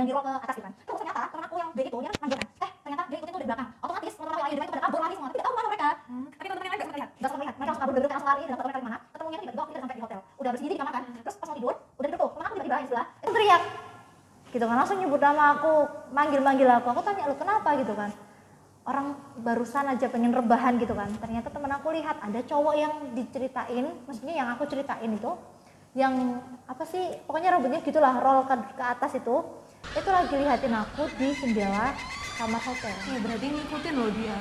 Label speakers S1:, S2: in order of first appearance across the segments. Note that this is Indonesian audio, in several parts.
S1: yang di roll ke atas gitu kan. Terus ternyata teman aku yang B itu dia manggil kan, ternyata dia ikutin tuh dari belakang. Otomatis teman-teman yang lain di pada kabur lari semua, tapi tidak tahu mana mereka.
S2: Tapi teman-teman yang lain nggak sempat lihat.
S1: Gak sempat lihat, mereka langsung kabur bener-bener langsung lari dan gak tahu mereka di mana. Ketemunya tiba-tiba waktu kita sampai di hotel, udah bersih diri di kamar kan. Terus pas mau tidur, udah duduk tuh, teman aku tiba-tiba yang sebelah itu teriak gitu kan, langsung nyebut nama aku, manggil aku tanya lu kenapa gitu kan, orang barusan aja pengen rebahan gitu kan. Ternyata teman aku lihat ada cowok yang diceritain, maksudnya yang aku ceritain itu yang apa sih, pokoknya rambutnya gitulah roll ke atas itu lagi lihatin aku di jendela kamar hotel.
S2: Ya berarti ngikutin loh dia.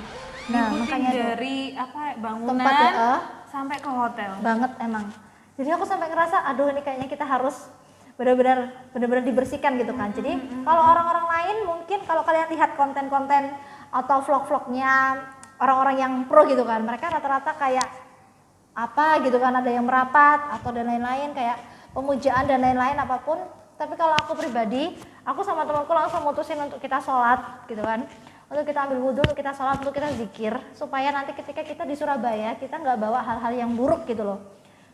S1: Nah,
S2: ngikutin
S1: makanya
S2: dari apa bangunan
S1: tempat ya,
S2: sampai ke hotel.
S1: Banget emang. Jadi aku sampai ngerasa aduh ini kayaknya kita harus benar-benar dibersihkan gitu kan. Jadi kalau orang-orang lain mungkin kalau kalian lihat konten-konten atau vlog-vlognya orang-orang yang pro gitu kan, mereka rata-rata kayak apa gitu kan, ada yang merapat atau dan lain-lain kayak pemujaan dan lain-lain apapun. Tapi kalau aku pribadi, aku sama temanku langsung mutusin untuk kita sholat gitu kan, untuk kita ambil wudhu, untuk kita sholat, untuk kita zikir, supaya nanti ketika kita di Surabaya kita nggak bawa hal-hal yang buruk gitu loh.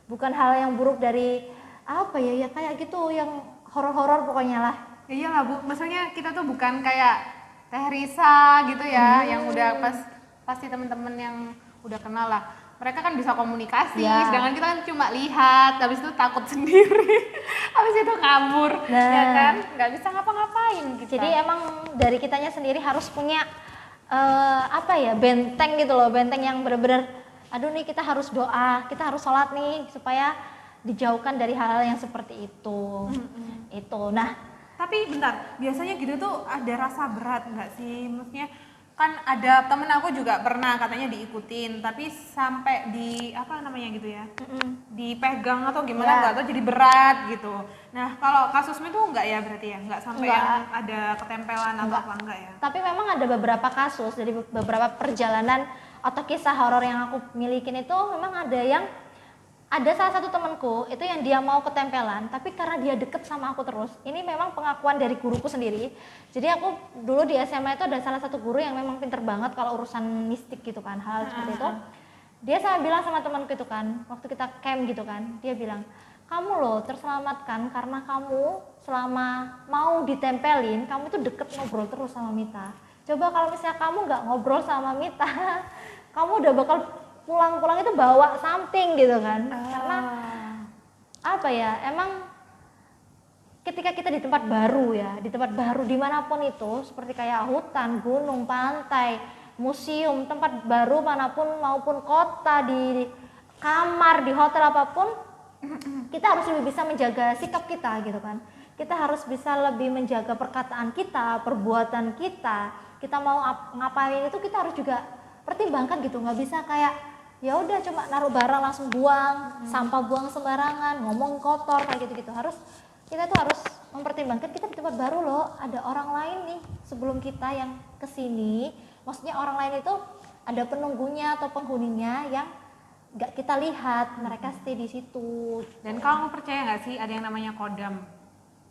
S1: Bukan hal yang buruk dari apa ya kayak gitu yang horor-horor pokoknya lah.
S2: Ya iyalah Bu, maksudnya kita tuh bukan kayak Teh Risa gitu ya, yang udah pasti teman-teman yang udah kenal lah. Mereka kan bisa komunikasi,
S1: Ya.
S2: sedangkan kita kan cuma lihat, habis itu takut sendiri, habis itu kabur, ya kan? Nggak bisa ngapa-ngapain kita.
S1: Jadi emang dari kitanya sendiri harus punya apa ya, benteng gitu loh, benteng yang benar-benar aduh nih kita harus doa, kita harus sholat nih supaya dijauhkan dari hal-hal yang seperti itu. Itu. Nah,
S2: tapi bentar, biasanya gitu tuh ada rasa berat nggak sih? Maksudnya kan ada temen aku juga pernah katanya diikutin, tapi sampai di apa namanya gitu ya, dipegang atau gimana nggak tahu jadi berat gitu. Nah kalau kasusmu tuh nggak ya berarti ya, nggak sampai
S1: Nggak.
S2: yang ada ketempelan atau apa enggak ya?
S1: tapi memang ada beberapa kasus dari beberapa perjalanan atau kisah horor yang aku milikin itu memang ada salah satu temanku itu yang dia mau ketempelan, tapi karena dia deket sama aku terus, ini memang pengakuan dari guruku sendiri. Jadi aku dulu di SMA itu ada salah satu guru yang memang pinter banget kalau urusan mistik gitu kan, hal seperti itu. Dia sama bilang sama temanku itu kan, waktu kita camp gitu kan, dia bilang, kamu loh terselamatkan karena kamu selama mau ditempelin, kamu itu deket ngobrol terus sama Mita. Coba kalau misalnya kamu nggak ngobrol sama Mita, kamu udah bakal pulang-pulang itu bawa something gitu kan. Karena apa ya, emang ketika kita di tempat baru ya, di tempat baru dimanapun itu, seperti kayak hutan, gunung, pantai, museum, tempat baru manapun maupun kota, di kamar, di hotel apapun, kita harus lebih bisa menjaga sikap kita gitu kan. Kita harus bisa lebih menjaga perkataan kita, perbuatan kita mau ngapain itu kita harus juga pertimbangkan gitu. Nggak bisa kayak ya udah cuma naruh barang langsung buang, sampah buang sembarangan, ngomong kotor kayak gitu-gitu. Kita tuh harus mempertimbangkan kita di tempat baru loh, ada orang lain nih sebelum kita yang kesini. Maksudnya orang lain itu ada penunggunya atau penghuninya yang nggak kita lihat, mereka stay di situ.
S2: Dan kamu percaya nggak sih ada yang namanya kodam?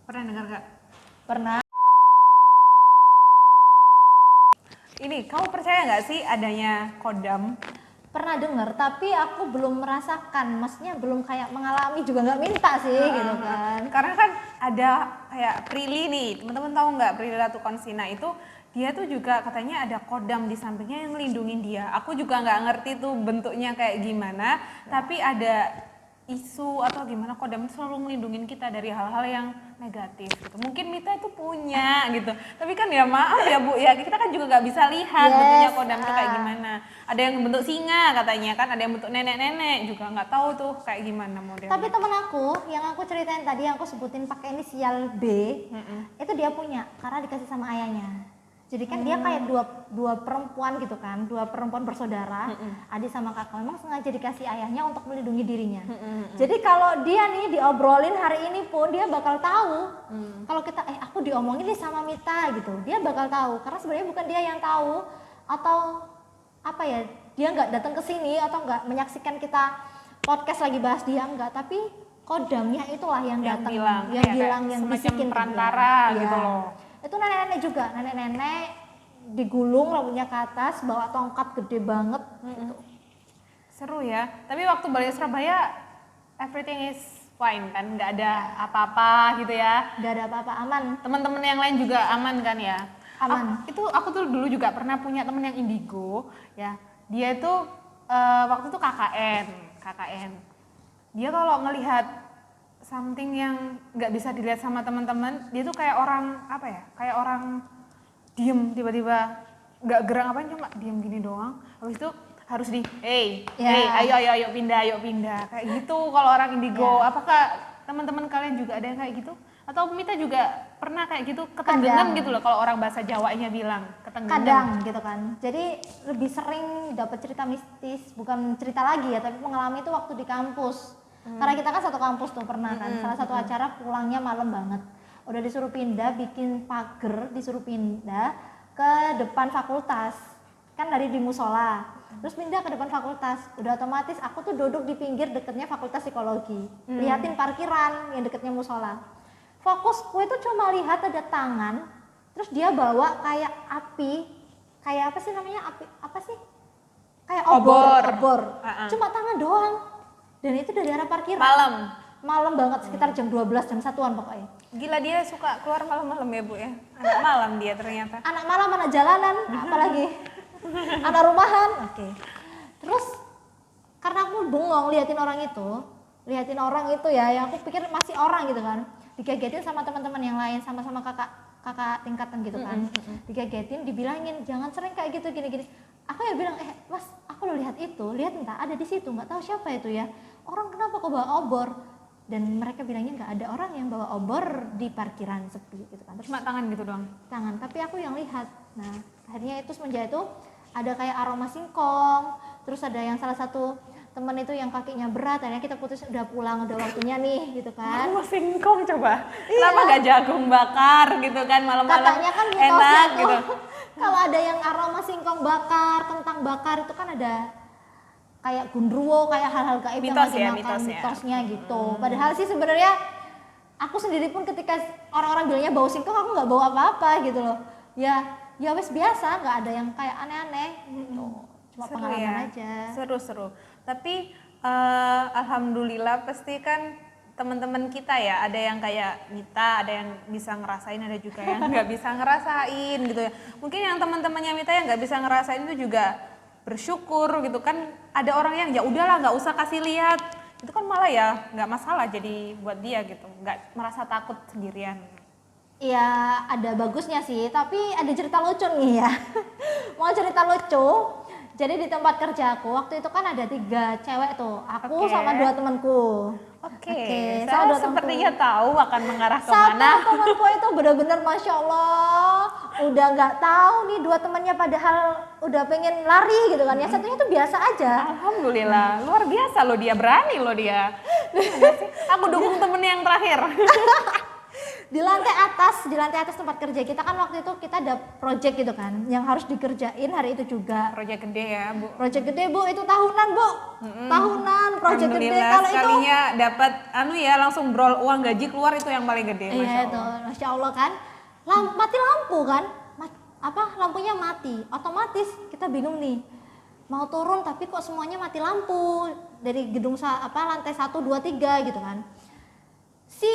S2: Pernah dengar nggak?
S1: Pernah.
S2: Ini kamu percaya nggak sih adanya kodam?
S1: Pernah dengar, tapi aku belum merasakan, maksudnya belum kayak mengalami, juga nggak minta sih gitu kan.
S2: Karena kan ada kayak Prilly nih, teman-teman tahu nggak Prilly Latukonsina itu dia tuh juga katanya ada kodam di sampingnya yang ngelindungin dia. Aku juga nggak ngerti tuh bentuknya kayak gimana, tapi ada isu atau gimana kodam itu selalu melindungin kita dari hal-hal yang negatif gitu. Mungkin Mita itu punya gitu, tapi kan ya maaf ya Bu ya, kita kan juga nggak bisa lihat bentuknya kodam itu kayak gimana. Ada yang bentuk singa katanya kan, ada yang bentuk nenek-nenek, juga nggak tahu tuh kayak gimana modelnya.
S1: Tapi temen aku yang aku ceritain tadi, yang aku sebutin pakai inisial B, itu dia punya karena dikasih sama ayahnya. Jadi kan dia kayak dua perempuan gitu kan, dua perempuan bersaudara, adik sama kakak, memang sengaja dikasih ayahnya untuk melindungi dirinya. Jadi kalau dia nih diobrolin hari ini pun dia bakal tahu. Kalau kita aku diomongin nih sama Mita gitu, dia bakal tahu karena sebenarnya bukan dia yang tahu, atau apa ya, dia nggak datang ke sini atau nggak menyaksikan kita podcast lagi bahas dia, enggak, tapi kodamnya itulah yang datang, yang bilang, yang bisikin
S2: perantara
S1: dia.
S2: gitu loh.
S1: Itu nenek-nenek juga, nenek-nenek digulung rambutnya ke atas, bawa tongkat gede banget gitu.
S2: Seru ya. Tapi waktu balik Surabaya everything is fine kan, nggak ada apa-apa gitu ya.
S1: Nggak ada apa-apa, aman.
S2: Teman-teman yang lain juga aman kan ya?
S1: Aman.
S2: Aku tuh dulu juga pernah punya temen yang indigo ya. Dia itu waktu itu KKN. Dia kalau ngelihat something yang nggak bisa dilihat sama teman-teman, dia tuh kayak orang apa ya? Kayak orang diem tiba-tiba nggak gerak apa cuma diem gini doang. Habis itu harus hey, ayo pindah kayak gitu kalau orang indigo. Apakah teman-teman kalian juga ada yang kayak gitu? Atau Mita juga pernah kayak gitu ketenggengan gitu loh kalau orang bahasa Jawanya bilang ketenggengan.
S1: Kadang gitu kan. Jadi lebih sering dapat cerita mistis, bukan cerita lagi ya, tapi mengalami itu waktu di kampus. Karena kita kan satu kampus tuh pernah kan. Salah satu acara pulangnya malam banget. Udah disuruh pindah, bikin pagar, disuruh pindah ke depan fakultas. Kan dari di musola. Terus pindah ke depan fakultas. Udah otomatis aku tuh duduk di pinggir deketnya fakultas psikologi. Liatin parkiran yang deketnya musola. Fokusku itu cuma lihat ada tangan, terus dia bawa kayak api, kayak apa sih namanya, api apa sih? Kayak obor. Cuma tangan doang. Dan itu dari arah parkiran. Malam banget, sekitar jam 12, jam 1-an pokoknya.
S2: Gila, dia suka keluar malam-malam ya Bu ya? Anak malam dia ternyata.
S1: Anak malam, anak jalanan, apalagi anak rumahan. Oke. Terus karena aku bengong liatin orang itu ya, yang aku pikir masih orang gitu kan. Dikagetin sama teman-teman yang lain, sama-sama kakak tingkatan gitu kan. Dikagetin, dibilangin jangan sering kayak gitu gini-gini. Aku ya bilang, mas, aku lo lihat entah ada di situ, nggak tahu siapa itu ya. Orang kenapa kok bawa obor? Dan mereka bilangnya nggak ada orang yang bawa obor di parkiran sepi gitu kan.
S2: Cuma tangan gitu doang.
S1: Tangan, tapi aku yang lihat. Nah, akhirnya itu semenjak itu ada kayak aroma singkong. Terus ada yang salah satu teman itu yang kakinya berat, akhirnya kita putus udah pulang, udah waktunya nih gitu kan.
S2: Aroma singkong coba. Kenapa nggak jagung bakar gitu kan malam-malam?
S1: Katanya kan
S2: enak gitu.
S1: Kalau ada yang aroma singkong bakar, kentang bakar itu kan ada kayak gundruwo, kayak hal-hal gaib yang lagi makan, mitosnya gitu. Padahal sih sebenarnya aku sendiri pun ketika orang-orang bilangnya bau singkong, aku nggak bau apa-apa gitu loh. Ya wes biasa, nggak ada yang kayak aneh-aneh gitu. Cuma
S2: seru
S1: pengalaman
S2: ya?
S1: aja.
S2: Seru. Tapi alhamdulillah pasti kan teman-teman kita ya, ada yang kayak Mita, ada yang bisa ngerasain, ada juga yang nggak bisa ngerasain gitu ya. Mungkin yang teman-temannya Mita yang nggak bisa ngerasain itu juga bersyukur gitu kan. Ada orang yang ya udahlah nggak usah kasih lihat, itu kan malah ya nggak masalah jadi buat dia gitu, nggak merasa takut sendirian.
S1: Iya, ada bagusnya sih, tapi ada cerita lucu nih ya. Mau cerita lucu. Jadi di tempat kerja aku waktu itu kan ada 3 cewek tuh, aku sama 2 temanku.
S2: Oke, saya sepertinya tahu akan mengarah kemana.
S1: Satu temanku itu benar-benar masya Allah, udah nggak tahu nih 2 temannya padahal udah pengen lari gitu kan. Yang satunya tuh biasa aja.
S2: Alhamdulillah, luar biasa loh dia, berani loh dia. Aku dukung temen yang terakhir.
S1: Di lantai atas tempat kerja kita kan waktu itu kita ada project gitu kan yang harus dikerjain hari itu juga.
S2: Project gede ya Bu.
S1: Project gede Bu, itu tahunan Bu. Tahunan project gede.
S2: Kalau sekalinya dapat langsung brol uang gaji keluar, itu yang paling gede.
S1: Iya itu, masya Allah kan. Mati lampu kan, lampunya mati. Otomatis kita bingung nih, mau turun tapi kok semuanya mati lampu dari gedung lantai 1, 2, 3 gitu kan. Si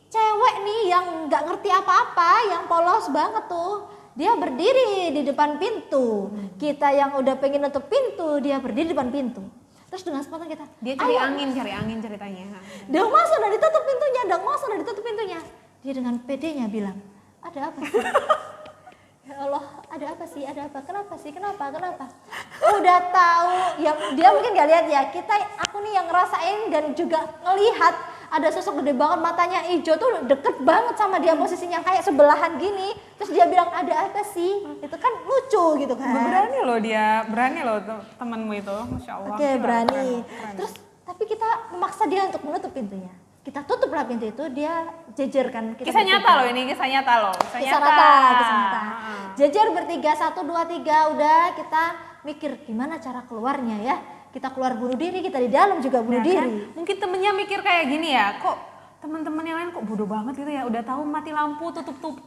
S1: cewek nih yang nggak ngerti apa-apa, yang polos banget tuh, dia berdiri di depan pintu. Kita yang udah pengen nutup pintu, dia berdiri di depan pintu. Terus dengan spontan dia
S2: cari angin ceritanya.
S1: Dong masa udah ditutup pintunya. Dia dengan pedenya bilang, ada apa sih? Ya Allah, ada apa sih? Kenapa? Udah tahu, ya dia mungkin gak lihat ya. Aku nih yang ngerasain dan juga ngelihat ada sosok gede banget, matanya hijau tuh deket banget sama dia, posisinya kayak sebelahan gini. Terus dia bilang ada apa sih? Itu kan lucu gitu kan.
S2: Berani loh temanmu itu, masya Allah.
S1: Oke, berani. Terus tapi kita memaksa dia untuk menutup pintunya. Kita tutuplah pintu itu, dia jejer kan.
S2: Kisah nyata loh ini, kisah nyata.
S1: Kisah nyata. Jejer bertiga, 1, 2, 3, udah kita mikir gimana cara keluarnya ya. Kita keluar bunuh diri, kita di dalam juga bunuh diri.
S2: Kan? Mungkin temennya mikir kayak gini ya, kok teman-teman yang lain kok bodoh banget gitu ya, udah tahu mati lampu,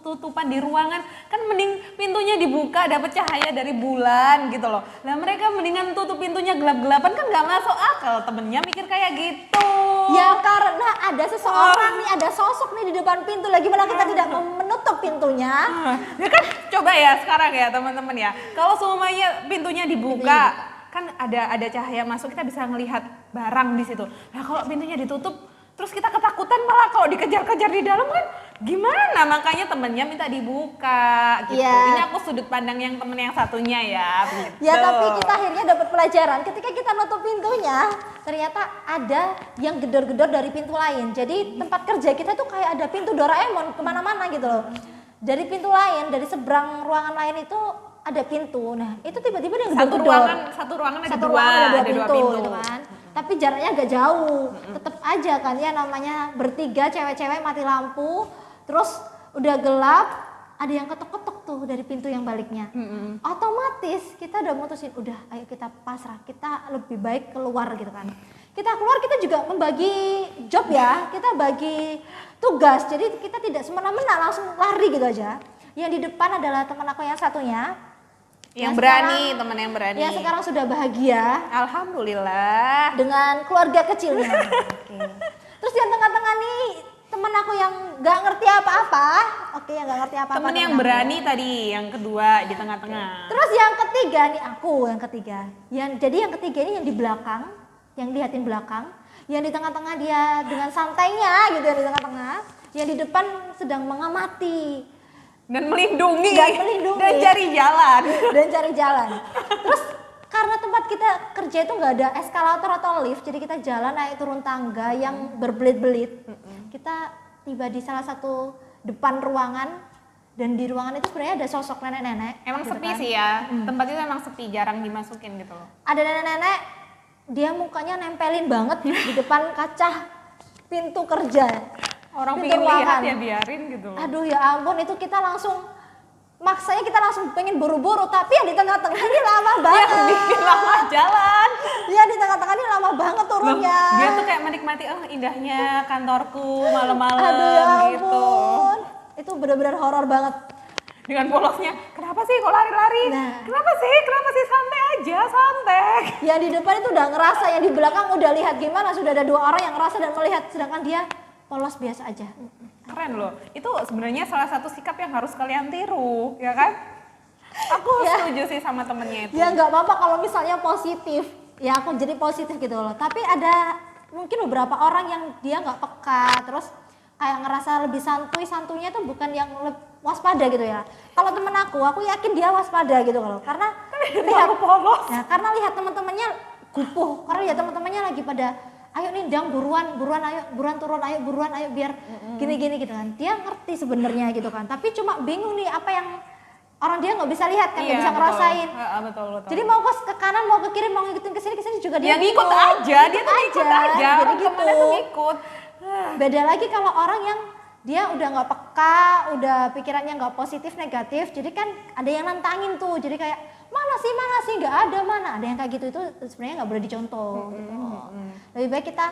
S2: tutupan di ruangan, kan mending pintunya dibuka, dapat cahaya dari bulan gitu loh. Lah mereka mendingan tutup pintunya gelap-gelapan, kan nggak masuk akal. Temennya mikir kayak gitu.
S1: Ya karena ada seseorang nih, ada sosok nih di depan pintu. Lagi mana kita tidak menutup pintunya.
S2: Ya kan coba ya sekarang ya teman-teman ya. Kalau semuanya pintunya dibuka, kan ada cahaya masuk, kita bisa ngelihat barang di situ. Nah kalau pintunya ditutup, terus kita ketakutan malah kalau dikejar-kejar di dalam kan gimana? Makanya temennya minta dibuka gitu.
S1: Iya.
S2: Ini aku sudut pandang yang temen yang satunya ya. Gitu.
S1: Ya tapi kita akhirnya dapat pelajaran ketika kita nutup pintunya, ternyata ada yang gedor-gedor dari pintu lain. Jadi tempat kerja kita tuh kayak ada pintu Doraemon kemana-mana gitu loh. Dari pintu lain, dari seberang ruangan lain itu ada pintu. Nah itu tiba-tiba dia gedor-gedor.
S2: Satu ruangan ada
S1: Satu
S2: dua,
S1: ruangan ada dua
S2: ada
S1: pintu gitu kan. Tapi jaraknya agak jauh. Tetap aja kan ya namanya bertiga cewek-cewek mati lampu. Terus udah gelap, ada yang ketok-ketok tuh dari pintu yang baliknya. Otomatis kita udah mutusin, udah ayo kita pasrah, kita lebih baik keluar gitu kan. Kita keluar, kita juga membagi job ya, kita bagi tugas. Jadi kita tidak semena-mena langsung lari gitu aja. Yang di depan adalah teman aku yang satunya.
S2: Yang berani, teman yang berani.
S1: Yang sekarang sudah bahagia.
S2: Alhamdulillah.
S1: Dengan keluarga kecilnya. Oke. Terus yang tengah-tengah nih temen aku yang nggak ngerti apa-apa. Oke, yang nggak ngerti apa-apa.
S2: Temen yang
S1: aku.
S2: berani tadi, yang kedua di tengah-tengah.
S1: Terus yang ketiga nih aku yang ketiga. Jadi yang ketiga ini yang di belakang, yang lihatin belakang. Yang di tengah-tengah dia dengan santainya gitu, yang di tengah-tengah. Yang di depan sedang mengamati.
S2: Dan melindungi.
S1: Dan
S2: cari jalan.
S1: Dan cari jalan. Terus karena tempat kita kerja itu nggak ada eskalator atau lift, jadi kita jalan naik turun tangga yang berbelit-belit. Kita tiba di salah satu depan ruangan, dan di ruangan itu sebenarnya ada sosok nenek-nenek.
S2: Emang
S1: gitu
S2: sepi
S1: kan.
S2: sih ya, tempat itu emang sepi, jarang dimasukin gitu loh.
S1: Ada nenek-nenek, dia mukanya nempelin banget di depan kaca pintu kerja.
S2: Orang
S1: Pintu
S2: pengen lihat
S1: ruangan.
S2: ya biarin gitu loh.
S1: Aduh ya ampun, itu kita langsung maksanya kita langsung pengen buru-buru, tapi yang di tengah-tengah ini lama banget.
S2: Yang bikin lama jalan.
S1: Iya, di tengah-tengah ini lama banget turunnya.
S2: Dia tuh kayak menikmati indahnya kantorku malam-malam
S1: Aduh ya
S2: gitu.
S1: ampun. Itu benar-benar horor banget.
S2: Dengan polosnya, kenapa sih kok lari-lari?
S1: Nah.
S2: Kenapa sih? Santai aja, santai.
S1: Yang di depan itu udah ngerasa, yang di belakang udah lihat gimana, sudah ada dua orang yang ngerasa dan melihat, sedangkan dia polos biasa aja.
S2: Keren loh. Itu sebenarnya salah satu sikap yang harus kalian tiru, ya kan? Aku
S1: Ya.
S2: setuju sih sama temennya itu.
S1: Ya nggak apa-apa kalau misalnya positif, ya aku jadi positif gitu loh. Tapi ada mungkin beberapa orang yang dia nggak peka, terus kayak ngerasa lebih santuy-santunya tuh bukan yang waspada gitu ya. Kalau temen aku yakin dia waspada gitu loh. Karena lihat
S2: polos.
S1: Nah, karena lihat teman-temannya gupuh, karena lihat teman-temannya lagi pada ayo nih dang buruan ayo buruan turun ayo buruan ayo biar gini-gini gitu kan. Dia ngerti sebenarnya gitu kan. Tapi cuma bingung nih apa yang orang dia nggak bisa lihat kan, nggak bisa ngerasain.
S2: Betul.
S1: Jadi mau ke kanan, mau ke kiri, mau ngikutin ke sini juga dia
S2: Yang ikut aja, dia tuh ikut aja.
S1: Jadi gitu.
S2: Temennya tuh ikut.
S1: Beda lagi kalau orang yang dia udah nggak peka, udah pikirannya nggak positif negatif, jadi kan ada yang nantangin tuh, jadi kayak mana sih nggak ada, mana ada yang kayak gitu, itu sebenarnya nggak boleh dicontoh gitu. Lebih baik kita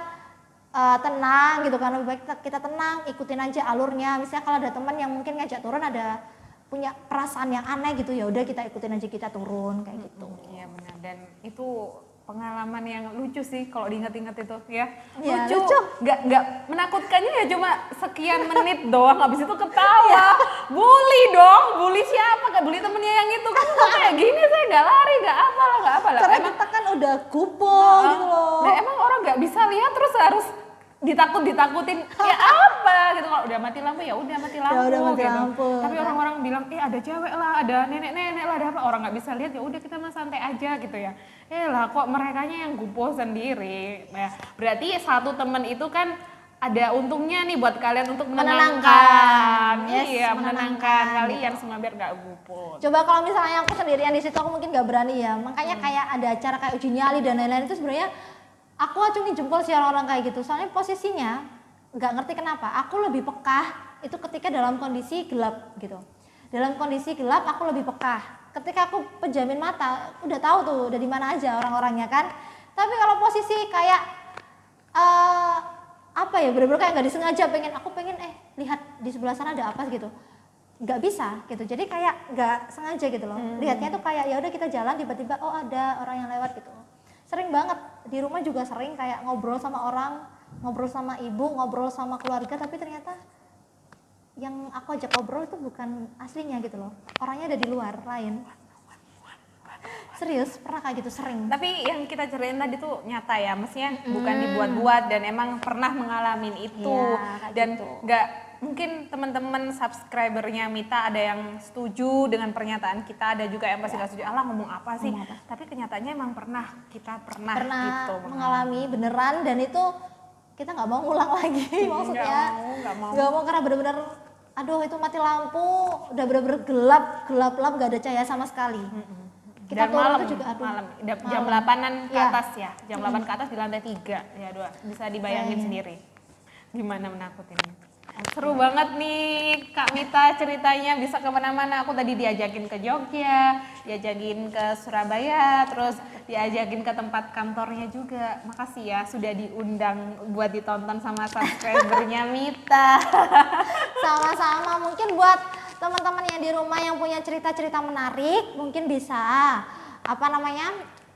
S1: tenang gitu kan, lebih baik kita tenang, ikutin aja alurnya. Misalnya kalau ada teman yang mungkin ngajak turun, ada punya perasaan yang aneh gitu, ya udah kita ikutin aja, kita turun kayak gitu.
S2: Iya benar, dan itu pengalaman yang lucu sih kalau diinget-inget itu ya.
S1: Iya,
S2: Lucu.
S1: lucu.
S2: Nggak menakutkannya ya cuma sekian menit doang, habis itu ketawa. Bully siapa? Kayak bully temennya yang itu kan kok kayak gini, saya nggak lari, nggak apalah.
S1: Karena kita kan udah kumpul gitu loh.
S2: Nah, emang orang nggak bisa lihat terus harus ditakutin ya apa gitu. Kalau udah mati lampu ya udah mati lampu,
S1: udah mati
S2: gitu.
S1: lampu.
S2: Tapi orang-orang bilang ada cewek lah, ada nenek-nenek lah, ada apa, orang nggak bisa lihat ya udah kita mah santai aja gitu ya. Lah kok merekanya yang gupoh sendiri. Nah, berarti satu teman itu kan ada untungnya nih buat kalian untuk menenangkan.
S1: Yes,
S2: Iya, menenangkan
S1: menenangkan.
S2: kalian semua biar nggak gupoh.
S1: Coba kalau misalnya aku sendirian di situ, aku mungkin gak berani ya. Makanya kayak ada acara kayak uji nyali dan lain-lain itu sebenarnya aku acungin jempol sih orang-orang kayak gitu. Soalnya posisinya nggak ngerti kenapa aku lebih peka itu ketika dalam kondisi gelap gitu. Dalam kondisi gelap aku lebih peka. Ketika aku pejamin mata, udah tahu tuh dari mana aja orang-orangnya kan. Tapi kalau posisi kayak apa ya, bener-bener kayak nggak disengaja aku pengen lihat di sebelah sana ada apa gitu, nggak bisa gitu. Jadi kayak nggak sengaja gitu loh. Lihatnya tuh kayak ya udah kita jalan, tiba-tiba oh ada orang yang lewat gitu. Sering banget di rumah juga sering kayak ngobrol sama orang, ngobrol sama ibu, ngobrol sama keluarga, tapi ternyata yang aku ajak ngobrol itu bukan aslinya gitu loh, orangnya ada di luar lain. Serius, pernah kayak gitu, sering.
S2: Tapi yang kita ceritain tadi tuh nyata ya, maksudnya bukan dibuat-buat dan emang pernah mengalami itu.
S1: Iya, kayak
S2: Dan
S1: gitu.
S2: nggak mungkin teman-teman subscribernya Mita ada yang setuju dengan pernyataan kita, ada juga yang pasti nggak setuju. Allah ngomong apa sih?
S1: Ngomong apa?
S2: Tapi kenyataannya emang kita pernah
S1: Pernah
S2: gitu
S1: mengalami beneran, dan itu kita nggak mau ngulang lagi maksudnya.
S2: nggak mau.
S1: Karena bener-bener, aduh itu mati lampu, udah bener-bener gelap nggak ada cahaya sama sekali. Kita
S2: Dan
S1: turun
S2: malam,
S1: itu juga, aduh,
S2: jam 8-an ke
S1: Iya.
S2: atas ya, jam 8 ke atas di lantai 3 ya, dua bisa dibayangin
S1: Iya.
S2: sendiri gimana menakutinnya. Seru banget nih Kak Mita ceritanya, bisa kemana-mana. Aku tadi diajakin ke Jogja, diajakin ke Surabaya, terus diajakin ke tempat kantornya juga. Makasih ya sudah diundang buat ditonton sama subscribernya Mita.
S1: Sama-sama. Mungkin buat teman-teman yang di rumah yang punya cerita-cerita menarik, mungkin bisa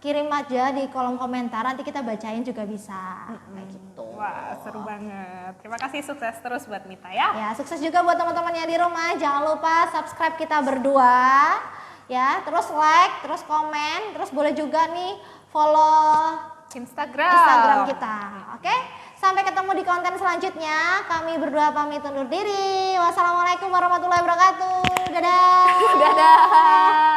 S1: kirim aja di kolom komentar, nanti kita bacain juga bisa. Kayak gitu.
S2: Wah, seru banget. Terima kasih, sukses terus buat Mita ya.
S1: Ya, sukses juga buat teman-teman yang di rumah. Jangan lupa subscribe kita berdua. Ya, terus like, terus komen, terus boleh juga nih follow Instagram kita. Oke? Sampai ketemu di konten selanjutnya. Kami berdua pamit undur diri. Wassalamualaikum warahmatullahi wabarakatuh. Dadah.
S2: Dadah.